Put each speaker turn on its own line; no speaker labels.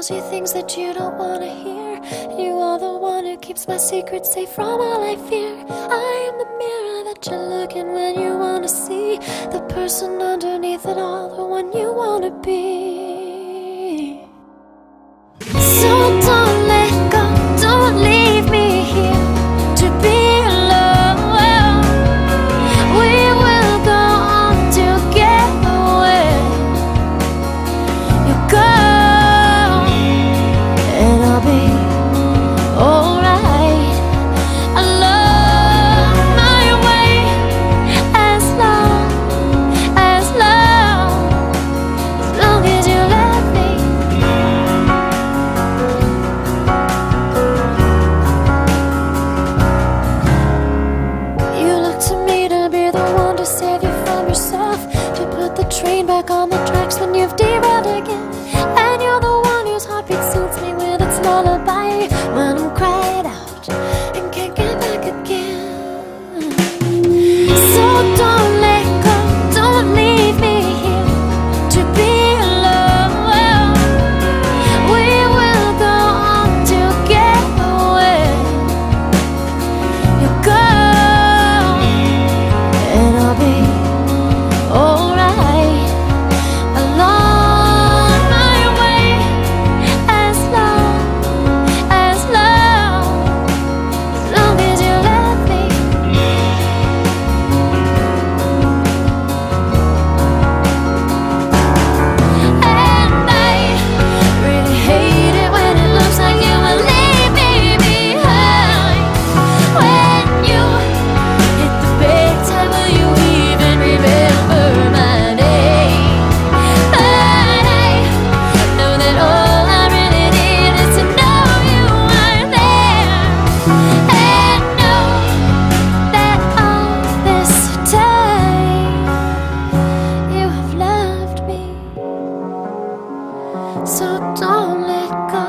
tells you things that you don't wanna hear. You are the one who keeps my secrets safe from all I fear. I am the mirror that you look in when you wanna see the person underneath it all, the one you wanna be. So don't let go, don't leave me here to be alone. We will go on together when you go, and I'll be alright. I love my way as long as you let me. You look to me to be the one to save you from yourself, to put the train back on the tracks when you've derailed again. And you're the one whose heartbeat soothes me with its lullaby when I'm cried out and can't get back again. So don't let go, don't leave me here to be alone. We will go on together when you go, and I'll be alright. Along my way as long as you let me. And I really hate it when it looks like you will leave me behind. When you hit the big time, will you even remember my name? But I know that all I really need is to know you are there, and know that all this time you have loved me. So don't let go.